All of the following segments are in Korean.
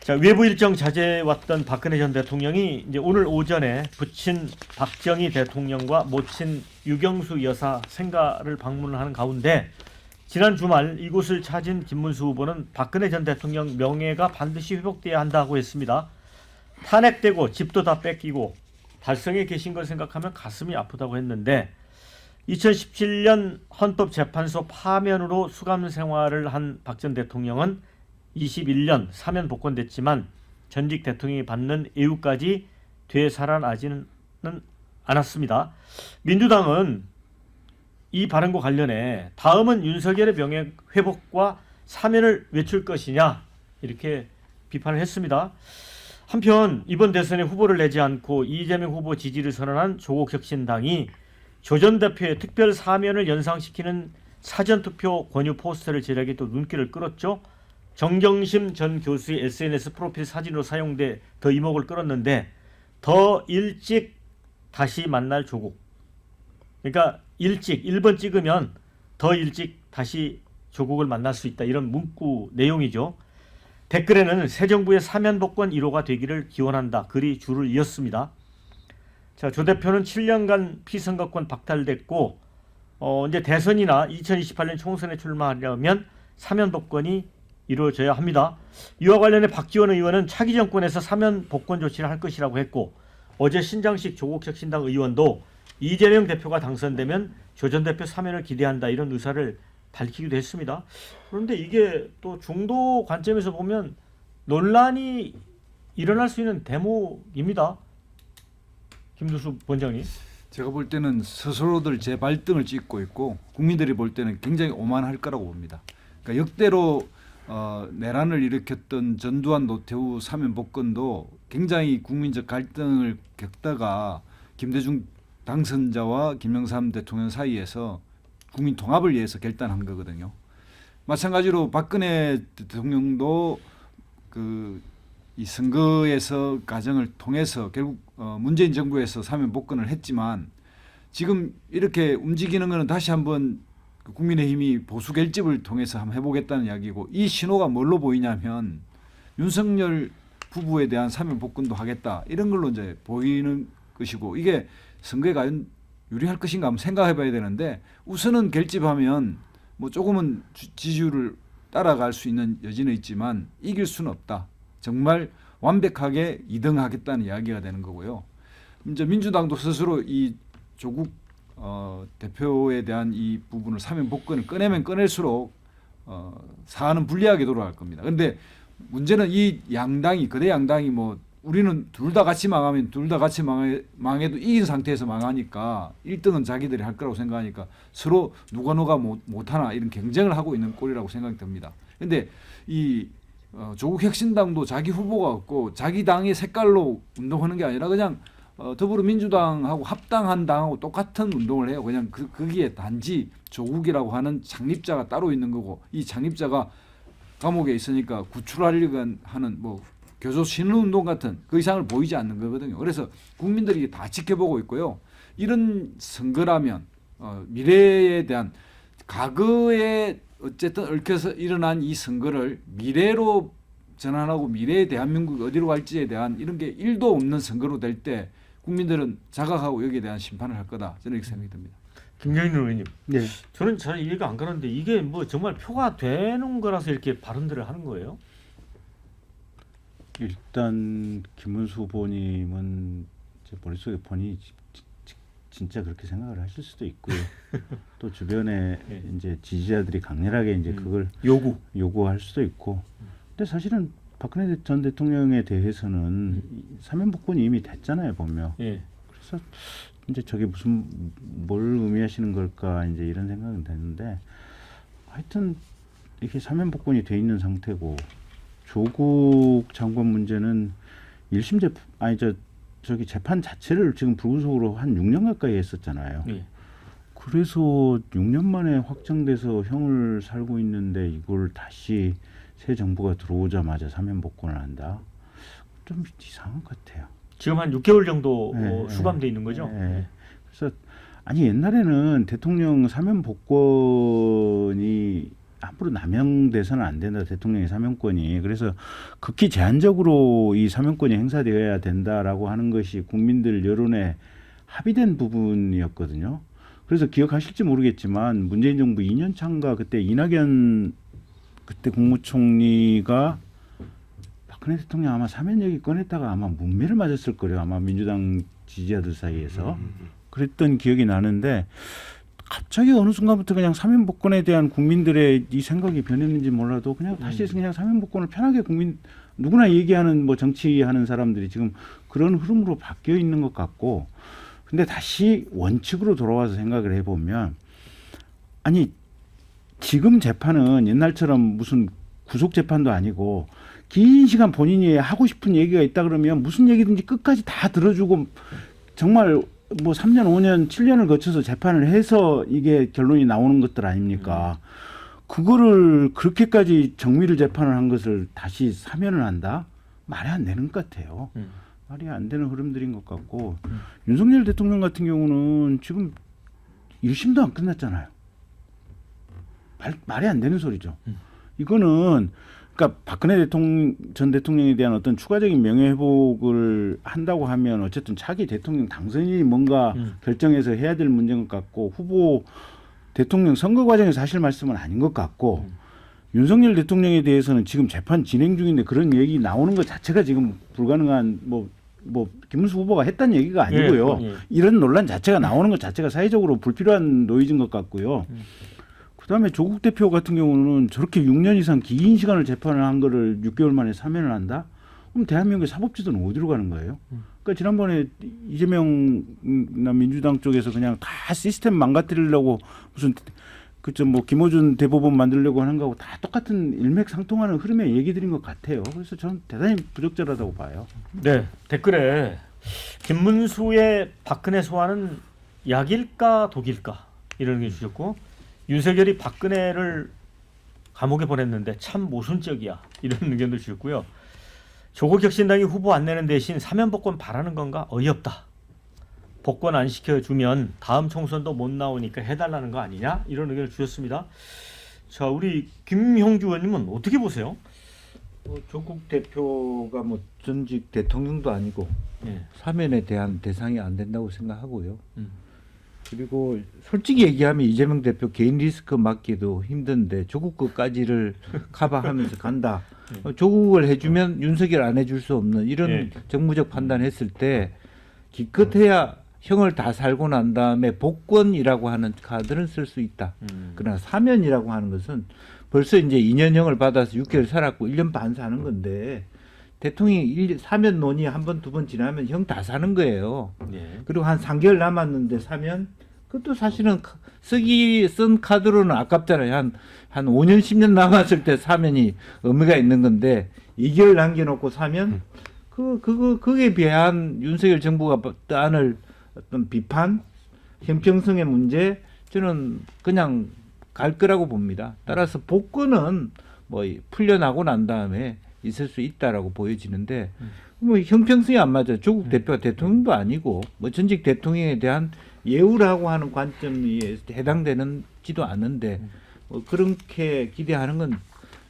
자, 외부 일정 자제해왔던 박근혜 전 대통령이 이제 오늘 오전에 부친 박정희 대통령과 모친 유경수 여사 생가를 방문하는 가운데 지난 주말 이곳을 찾은 김문수 후보는 박근혜 전 대통령 명예가 반드시 회복돼야 한다고 했습니다. 탄핵되고 집도 다 뺏기고 달성에 계신 걸 생각하면 가슴이 아프다고 했는데 2017년 헌법재판소 파면으로 수감 생활을 한 박 전 대통령은 21년 사면 복권됐지만 전직 대통령이 받는 예우까지 되살아나지는 않았습니다. 민주당은 이 발언과 관련해 다음은 윤석열의 명예 회복과 사면을 외칠 것이냐 이렇게 비판을 했습니다. 한편 이번 대선에 후보를 내지 않고 이재명 후보 지지를 선언한 조국혁신당이 조 전 대표의 특별 사면을 연상시키는 사전투표 권유 포스터를 제작해 또 눈길을 끌었죠. 정경심 전 교수의 SNS 프로필 사진으로 사용돼 더 이목을 끌었는데 더 일찍 다시 만날 조국. 그러니까 일찍 1번 찍으면 더 일찍 다시 조국을 만날 수 있다. 이런 문구 내용이죠. 댓글에는 새 정부의 사면복권 1호가 되기를 기원한다. 글이 줄을 이었습니다. 자, 조 대표는 7년간 피선거권 박탈됐고 이제 대선이나 2028년 총선에 출마하려면 사면복권이 이루어져야 합니다. 이와 관련해 박지원 의원은 차기 정권에서 사면 복권 조치를 할 것이라고 했고 어제 신장식 조국혁신당 의원도 이재명 대표가 당선되면 조 전 대표 사면을 기대한다 이런 의사를 밝히기도 했습니다. 그런데 이게 또 중도 관점에서 보면 논란이 일어날 수 있는 대목입니다. 김두수 원장님. 제가 볼 때는 스스로들 제 발등을 찍고 있고 국민들이 볼 때는 굉장히 오만할 거라고 봅니다. 그러니까 역대로 내란을 일으켰던 전두환 노태우 사면 복권도 굉장히 국민적 갈등을 겪다가 김대중 당선자와 김영삼 대통령 사이에서 국민 통합을 위해서 결단한 거거든요. 마찬가지로 박근혜 대통령도 이 선거에서 과정을 통해서 결국 문재인 정부에서 사면 복권을 했지만 지금 이렇게 움직이는 것은 다시 한번 국민의힘이 보수 결집을 통해서 한번 해보겠다는 이야기고 이 신호가 뭘로 보이냐면 윤석열 후보에 대한 사면 복권도 하겠다 이런 걸로 이제 보이는 것이고 이게 선거에 과연 유리할 것인가 한번 생각해봐야 되는데 우선은 결집하면 뭐 조금은 지지율을 따라갈 수 있는 여지는 있지만 이길 수는 없다. 정말 완벽하게 2등하겠다는 이야기가 되는 거고요. 이제 민주당도 스스로 이 조국 대표에 대한 이 부분을 사면 복권을 꺼내면 꺼낼수록 사안은 불리하게 돌아갈 겁니다. 그런데 문제는 이 양당이 거대 양당이 뭐 우리는 둘 다 같이 망하면 둘 다 같이 망해도 이긴 상태에서 망하니까 1등은 자기들이 할 거라고 생각하니까 서로 누가 못하나 이런 경쟁을 하고 있는 꼴이라고 생각이 듭니다. 그런데 이 조국 혁신당도 자기 후보가 없고 자기 당의 색깔로 운동하는 게 아니라 그냥 더불어민주당하고 합당한 당하고 똑같은 운동을 해요. 그냥 거기에 단지 조국이라고 하는 창립자가 따로 있는 거고 이 창립자가 감옥에 있으니까 구출하려고 하는 뭐 교조 신운동 같은 그 이상을 보이지 않는 거거든요. 그래서 국민들이 다 지켜보고 있고요. 이런 선거라면 미래에 대한 과거에 어쨌든 얽혀서 일어난 이 선거를 미래로 전환하고 미래의 대한민국이 어디로 갈지에 대한 이런 게 1도 없는 선거로 될 때 국민들은 자각하고 여기에 대한 심판을 할 거다. 저는 이렇게 생각이 듭니다. 김경인 의원님. 네. 저는 잘 이해가 안 가는데 이게 뭐 정말 표가 되는 거라서 이렇게 발언들을 하는 거예요? 일단 김문수 후보님은 제 머릿속에 본인이 진짜 그렇게 생각을 하실 수도 있고요. 또 주변에 네. 이제 지지자들이 강렬하게 이제 그걸 요구할 수도 있고. 근데 사실은 박근혜 전 대통령에 대해서는 사면 복권이 이미 됐잖아요, 보면. 예. 그래서 이제 저게 뭘 의미하시는 걸까 이제 이런 생각은 드는데 하여튼 이렇게 사면 복권이 돼 있는 상태고 조국 장관 문제는 1심 저기 재판 자체를 지금 불구속으로 한 6년 가까이 했었잖아요. 예. 그래서 6년 만에 확정돼서 형을 살고 있는데 이걸 다시 새 정부가 들어오자마자 사면 복권을 한다. 좀 이상한 것 같아요. 지금 한 6개월 정도 네, 수감돼 있는 거죠? 네. 그래서 아니 옛날에는 대통령 사면 복권이 함부로 남용돼서는 안 된다. 대통령의 사면권이. 그래서 극히 제한적으로 이 사면권이 행사되어야 된다라고 하는 것이 국민들 여론에 합의된 부분이었거든요. 그래서 기억하실지 모르겠지만 문재인 정부 2년 차인가 그때 이낙연 그때 국무총리가 박근혜 대통령 아마 사면 얘기 꺼냈다가 아마 문매를 맞았을 거예요. 아마 민주당 지지자들 사이에서. 그랬던 기억이 나는데 갑자기 어느 순간부터 그냥 사면 복권에 대한 국민들의 이 생각이 변했는지 몰라도 그냥 다시 그냥 사면 복권을 편하게 누구나 얘기하는 뭐 정치하는 사람들이 지금 그런 흐름으로 바뀌어 있는 것 같고, 근데 다시 원칙으로 돌아와서 생각을 해보면, 아니 지금 재판은 옛날처럼 무슨 구속 재판도 아니고 긴 시간 본인이 하고 싶은 얘기가 있다 그러면 무슨 얘기든지 끝까지 다 들어주고 정말 뭐 3년, 5년, 7년을 거쳐서 재판을 해서 이게 결론이 나오는 것들 아닙니까? 그거를 그렇게까지 정밀 재판을 한 것을 다시 사면을 한다? 말이 안 되는 것 같아요. 말이 안 되는 흐름들인 것 같고, 윤석열 대통령 같은 경우는 지금 1심도 안 끝났잖아요. 말이 안 되는 소리죠. 이거는 그러니까 박근혜 전 대통령에 대한 어떤 추가적인 명예회복을 한다고 하면 어쨌든 차기 대통령 당선인이 뭔가 결정해서 해야 될 문제인 것 같고, 후보 대통령 선거 과정에서 하실 말씀은 아닌 것 같고, 윤석열 대통령에 대해서는 지금 재판 진행 중인데 그런 얘기 나오는 것 자체가 지금 불가능한 뭐 김문수 후보가 했다는 얘기가 아니고요. 이런 논란 자체가 나오는 것 자체가 사회적으로 불필요한 노이즈인 것 같고요. 그다음에 조국 대표 같은 경우는 저렇게 6년 이상 긴 시간을 재판을 한 거를 6개월 만에 사면을 한다? 그럼 대한민국의 사법지도는 어디로 가는 거예요? 그러니까 지난번에 이재명이나 민주당 쪽에서 그냥 다 시스템 망가뜨리려고 무슨 뭐 김어준 대법원 만들려고 하는 거하고 다 똑같은 일맥상통하는 흐름의 얘기들인 것 같아요. 그래서 저는 대단히 부적절하다고 봐요. 네, 댓글에 김문수의 박근혜 소환은 약일까 독일까 이런 게 주셨고, 윤석열이 박근혜를 감옥에 보냈는데 참 모순적이야 이런 의견도 주셨고요. 조국 혁신당이 후보 안 내는 대신 사면 복권 바라는 건가? 어이없다. 복권 안 시켜주면 다음 총선도 못 나오니까 해달라는 거 아니냐? 이런 의견을 주셨습니다. 자, 우리 김형주 의원님은 어떻게 보세요? 조국 대표가 뭐 전직 대통령도 아니고 예. 사면에 대한 대상이 안 된다고 생각하고요. 그리고 솔직히 얘기하면 이재명 대표 개인 리스크 맡기도 힘든데 조국 것까지를 커버하면서 간다. 조국을 해주면 윤석열 안 해줄 수 없는 이런 정무적 판단했을 때 기껏해야 형을 다 살고 난 다음에 복권이라고 하는 카드는 쓸 수 있다. 그러나 사면이라고 하는 것은 벌써 이제 2년형을 받아서 6개월 살았고 1년 반 사는 건데, 대통령이 사면 논의 한 번, 두 번 지나면 형 다 사는 거예요. 그리고 한 3개월 남았는데 사면, 그것도 사실은 쓴 카드로는 아깝잖아요. 한 5년, 10년 남았을 때 사면이 의미가 있는 건데, 2개월 남겨놓고 사면, 그거에 비한 윤석열 정부가 떠안을 어떤 비판, 형평성의 문제, 저는 그냥 갈 거라고 봅니다. 따라서 복권은 뭐 풀려나고 난 다음에 있을 수 있다라고 보여지는데, 뭐 형평성이 안 맞아요. 조국 대표가 대통령도 아니고 뭐 전직 대통령에 대한 예우라고 하는 관점에 해당되는지도 않는데, 뭐 그렇게 기대하는 건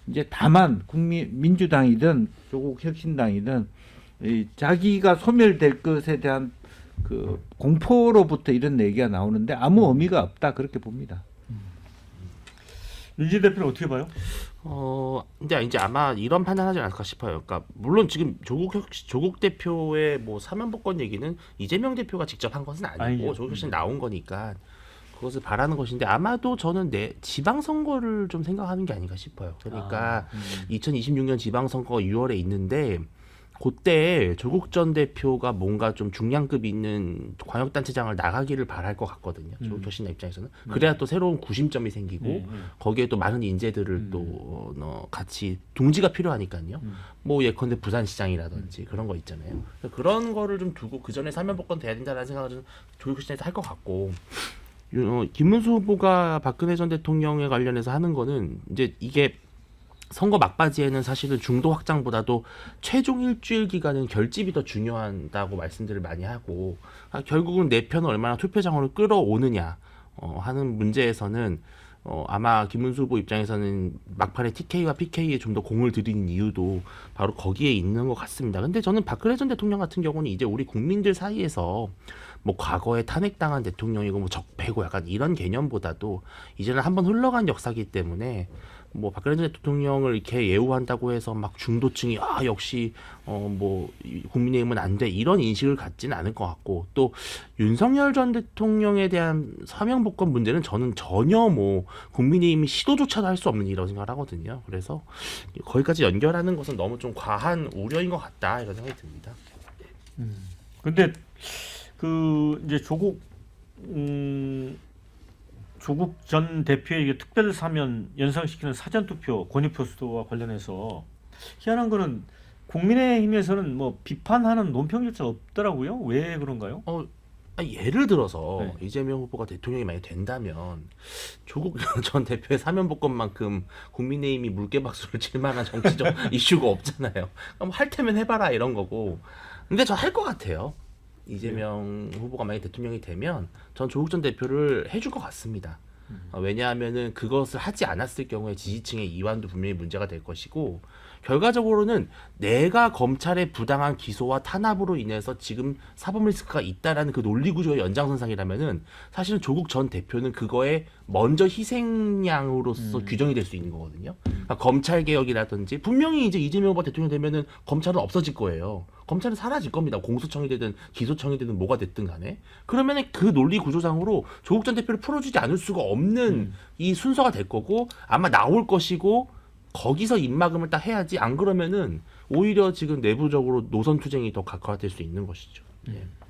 이제 다만 민주당이든 조국 혁신당이든 자기가 소멸될 것에 대한 그 공포로부터 이런 얘기가 나오는데 아무 의미가 없다, 그렇게 봅니다. 윤진 대표는 어떻게 봐요? 근데 이제 아마 이런 판단하지 않을까 싶어요. 그러니까 물론 지금 조국 대표의 뭐 사면 복권 얘기는 이재명 대표가 직접 한 것은 아니고 조국 혁신 나온 거니까 그것을 바라는 것인데, 아마도 저는 지방선거를 좀 생각하는 게 아닌가 싶어요. 그러니까 2026년 지방선거가 6월에 있는데, 그때 조국 전 대표가 뭔가 좀 중량급 있는 광역단체장을 나가기를 바랄 것 같거든요. 조국 혁신당 입장에서는. 그래야 또 새로운 구심점이 생기고 거기에 또 많은 인재들을 또 같이 둥지가 필요하니까요. 뭐 예컨대 부산시장이라든지 그런 거 있잖아요. 그런 거를 좀 두고 그 전에 사면 복권 돼야 된다는 생각을 좀 조국 혁신당에서 할 것 같고, 김문수 후보가 박근혜 전 대통령에 관련해서 하는 거는 이제 이게 선거 막바지에는 사실은 중도 확장보다도 최종 일주일 기간은 결집이 더 중요하다고 말씀들을 많이 하고, 결국은 내 편을 얼마나 투표장으로 끌어오느냐 하는 문제에서는 아마 김문수 후보 입장에서는 막판에 TK와 PK에 좀 더 공을 들이는 이유도 바로 거기에 있는 것 같습니다. 근데 저는 박근혜 전 대통령 같은 경우는 이제 우리 국민들 사이에서 뭐 과거에 탄핵당한 대통령이고 뭐 적폐고 약간 이런 개념보다도 이제는 한번 흘러간 역사이기 때문에 뭐 박근혜 전 대통령을 이렇게 예우한다고 해서 막 중도층이 역시 뭐 국민의힘은 안 돼 이런 인식을 갖지는 않을 것 같고, 또 윤석열 전 대통령에 대한 사면 복권 문제는 저는 전혀 뭐 국민의힘이 시도조차도 할 수 없는 일이라고 생각을 하거든요. 그래서 거기까지 연결하는 것은 너무 좀 과한 우려인 것 같다 이런 생각이 듭니다. 근데 그 이제 조국 전 대표에게 특별 사면 연상시키는 사전 투표 권유표 수도와 관련해서 희한한 거는 국민의힘에서는 뭐 비판하는 논평조차 없더라고요. 왜 그런가요? 예를 들어서 네. 이재명 후보가 대통령이 만약 된다면 조국 전 대표의 사면 복권만큼 국민의힘이 물개박수를 칠 만한 정치적 이슈가 없잖아요. 그럼 할 테면 해봐라 이런 거고. 근데 저 할 것 같아요. 이재명 후보가 만약 대통령이 되면 전 조국 전 대표를 해줄 것 같습니다. 왜냐하면은 그것을 하지 않았을 경우에 지지층의 이완도 분명히 문제가 될 것이고, 결과적으로는 내가 검찰의 부당한 기소와 탄압으로 인해서 지금 사법 리스크가 있다라는 그 논리 구조의 연장선상이라면은 사실은 조국 전 대표는 그거에 먼저 희생양으로서 규정이 될 수 있는 거거든요. 그러니까 검찰 개혁이라든지 분명히 이제 이재명 후보 대통령 되면은 검찰은 없어질 거예요. 검찰은 사라질 겁니다. 공수청이 되든 기소청이 되든 뭐가 됐든 간에. 그러면은 그 논리 구조상으로 조국 전 대표를 풀어주지 않을 수가 없는 이 순서가 될 거고, 아마 나올 것이고, 거기서 입막음을 딱 해야지. 안 그러면은 오히려 지금 내부적으로 노선 투쟁이 더 각화될 수 있는 것이죠. 예.